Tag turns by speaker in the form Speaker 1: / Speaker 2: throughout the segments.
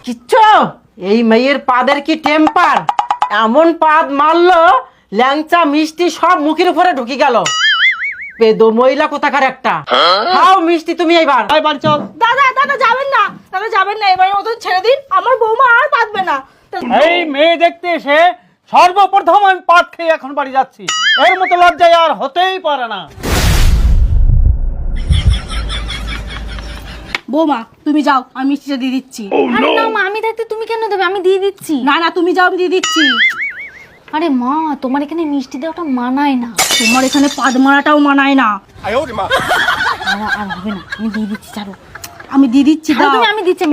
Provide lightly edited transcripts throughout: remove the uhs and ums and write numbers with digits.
Speaker 1: কিচ্ছু এই মেয়ের পাদের কি টেম্পার, এমন পাদ মারলো ল্যাংচা মিষ্টি সব মুখের উপরে ঢুকে গেল। পেদো মহিলা কোথাকার একটা। খাও মিষ্টি তুমি এইবার।
Speaker 2: এবার চল।
Speaker 3: দাদা দাদা যাবেন না, দাদা যাবেন না, এবার মতন ছেড়ে দিন, আমার বৌমা আর পাতবে না।
Speaker 2: এই মেয়ে দেখতে এসে সর্বপ্রথম আমি পাত খেয়ে এখন বাড়ি যাচ্ছি, এর মতো লজ্জায় আর হতেই পারে না।
Speaker 3: বৌমা তুমি যাও, আমি মিষ্টিটা দিয়ে দিচ্ছি।
Speaker 4: আরে না মা, আমি থাকতে তুমি কেন দেবে, আমি দিয়ে দিচ্ছি।
Speaker 3: না না তুমি যাও, আমি দিয়ে দিচ্ছি।
Speaker 4: আরে মা, তোমার এখানে মিষ্টি দেওয়াটা মানায় না।
Speaker 3: তোমার এখানে পাদ মারাটাও মানায় না।
Speaker 4: আর হবে না, আমি দিয়ে দিচ্ছি, ছাড়ো।
Speaker 3: আমি দিয়ে দিচ্ছি, দাও।
Speaker 4: আমি দিচ্ছি।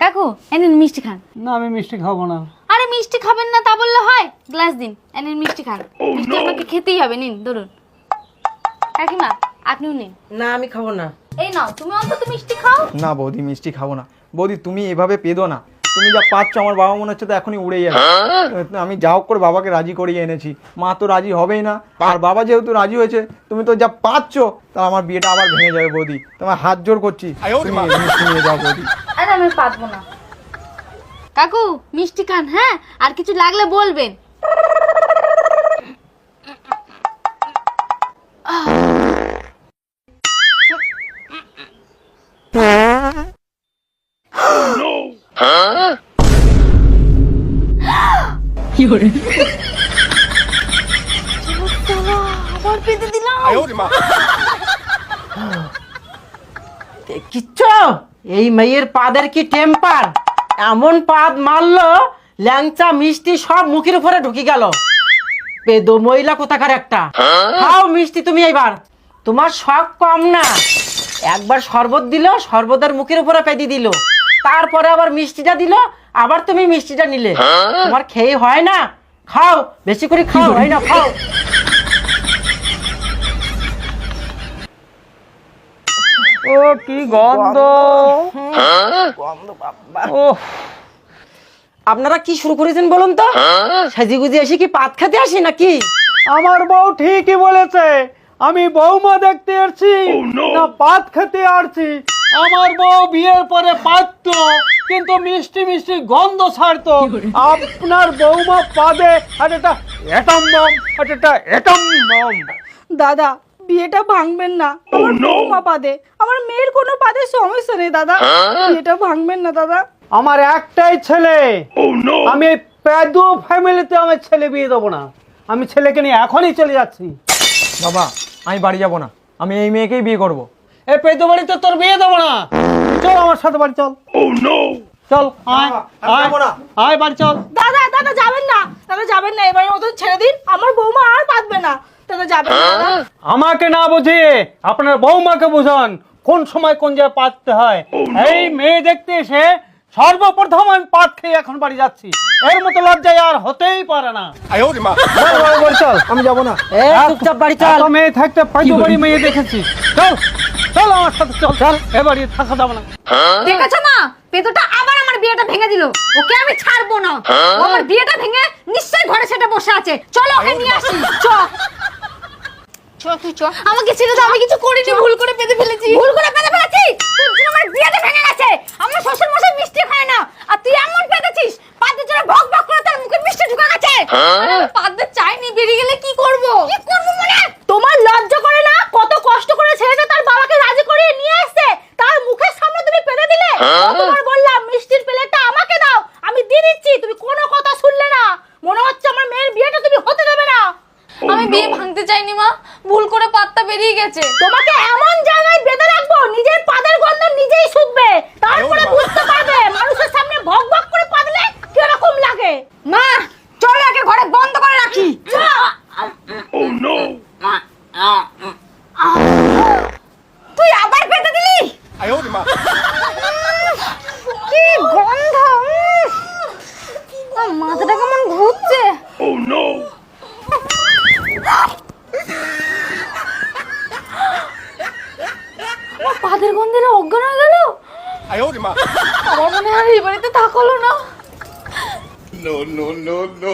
Speaker 4: কাকু এনেন মিষ্টি খান।
Speaker 2: না আমি মিষ্টি খাবো না।
Speaker 4: আরে মিষ্টি খাবেন না তা বললে হয়? গ্লাস দিন, এনেন মিষ্টি খান। মিষ্টি আপনাকে খেতেই হবে, নিন ধরুন। কাকিমা আপনিও নিন।
Speaker 1: না আমি খাবো না।
Speaker 4: এই নাও, তুমি অন্তত মিষ্টি খাও।
Speaker 5: না বৌদি মিষ্টি খাবো না। বৌদি তুমি এভাবে পেদো না, তুমি যা পাচ্ছ আমার বাবা মনে হচ্ছে তো এখনই উড়ে যাবে। আমি যা হোক করে বাবাকে রাজি করিয়ে এনেছি, মা তো রাজি হবেই না, আর বাবা যেহেতু রাজি হয়েছে তুমি তো যা পাচ্ছ তা আমার বিয়েটা আবার ভেঙে যাবে বৌদি, তোমার হাত জোর করছি তুমি মিষ্টি নিয়ে যাও বৌদি।
Speaker 4: আরে আমি পারবো না। কাকু মিষ্টি খান, হ্যাঁ, আর কিছু লাগলে বলবেন। আবার পেতে দিলাম।
Speaker 1: কিচ্ছু এই মেয়ের পাদের কি টেম্পার, এমন পাদ মারলো ল্যাংচা মিষ্টি সব মুখের উপরে ঢুকে গেল। পেদো মহিলা কোথাকার একটা। খাও মিষ্টি তুমি এইবার। তোমার শখ কম না, একবার শরবত দিল, শরবতের মুখের উপরে পেদি দিল, তারপরে আবার মিষ্টিটা দিল, আবার তুমি মিষ্টিটা নিলে। তোমার খেয়ে হয় না? খাও বেশি করে খাও, হয় না খাও।
Speaker 2: ও কি গন্ধ! ও
Speaker 1: আপনারা কি শুরু করেছেন বলুন তো? সাজি গুজি এসে কি পাত খেতে আসি নাকি?
Speaker 2: আমার বউ ঠিকই বলেছে, আমি বৌমা দেখতে আসছি না পাত খেতে আসছি। আমার বউ বিয়ের পরে পাততো, কিন্তু মিষ্টি মিষ্টি গন্ধ ছাড়তো। আপনার বৌমা পাদে আর এটা এটম বম, আর এটা এটম বম।
Speaker 3: দাদা বিয়েটা ভাঙবেন না, আমার বৌমা পাদে, আমার মেয়ের কোনো পাদে সমস্যা নেই দাদা, বিয়েটা ভাঙবেন না দাদা।
Speaker 2: আমার একটাই ছেলে, আমি পেদু ফ্যামিলিতে আমার ছেলে বিয়ে দেবো না। আমি ছেলেকে নিয়ে এখনই চলে যাচ্ছি।
Speaker 5: বাবা আমি বাড়ি যাবো না, আমি এই মেয়েকেই বিয়ে করবো।
Speaker 2: এই পেদু বাড়িতে তোর বিয়ে দেবো না, চল আমার সাথে বাড়ি চল। চল আয় আয় আয় বাড়ি চল।
Speaker 3: দাদা দাদা যাবেন না, দাদা যাবেন না, এবার মতন ছেড়ে দিন, আমার বৌমা আর পাতবে না। দাদা যাবেন না দাদা।
Speaker 2: আমাকে না বুঝিয়ে আপনার বৌমাকে বুঝান কোন সময় কোন জায়গায় পাততে হয়। এই মেয়ে দেখতে এসে সর্বপ্রথম আমি পাত খেয়ে এখন বাড়ি যাচ্ছি, এর মতো লজ্জায় আর হতেই পারে না। চল
Speaker 5: আমি যাবো না।
Speaker 1: চুপচাপ বাড়ি চল।
Speaker 2: এত মেয়ে থাকতে পেদু বাড়ি মেয়ে দেখেছি। চল চল আমার সাথে চল, চল এ বাড়ি থাকা যাবে না।
Speaker 4: দেখেছো মা, পেতুটা আবার আমার বিয়েটা ভেঙে দিল। ওকে আমি ছাড়বো না, ও আমার বিয়েটা ভেঙে নিশ্চয়ই ঘরে সেটা বসে আছে। চলো ওকে নিয়ে আসি। তুই চ। আমাকে ছেড়ে দাও, আমি কিছু করিনি, ভুল করে পেতে ফেলেছি। ভুল করে পেতে ফেলেছি? তোর জন্য আমার বিয়েটা ভেঙে গেছে। আমার শ্বশুর মশাই মিষ্টি খায় না, আর তুই এমন পেতেছিস পাদের জন্য ভক ভক করে তার মুখে মিষ্টি ঢুকে গেছে। আরে আমি পাদের চাইনি, বেরিয়ে গেলে কি করব? কি করব মানে?
Speaker 3: তোমার লজ্জা করে না? কত কষ্ট করে ছেলেটা তার বাবাকে রাজি করিয়ে নিয়ে আসছে, তার মুখের সামনে তুমি পেতে দিলে। কতবার বললাম মিষ্টির প্লেটটা আমাকে দাও, আমি দিয়ে দিচ্ছি, তুমি কোনো কথা শুনলে না। মনে হচ্ছে আমার মেয়ের বিয়েটা তুমি হতে দেবে না।
Speaker 4: আমি বিয়ে ভাঙতে চাইনি মা, ভুল করে পাতটা বেরিয়ে গেছে।
Speaker 3: তোমাকে এমন জায়গায় বেঁধে রাখবো নিজের পাদের গন্ধ নিজেই শুকবে, তারপরে বুঝতে পারবে মানুষের সামনে ভক ভক করে পাদলে কিরকম লাগে।
Speaker 4: মা চলো একে ঘরে বন্ধ করে রাখি। তুই আবার পেতে দিলি? কি গন্ধ! মাথাটা কেমন ঘুরছে। আমার পাদের গন্ধে অজ্ঞান হয়ে গেল। আমার মনে হয় এই বাড়িতে থাকলো না।
Speaker 6: No, no, no, no.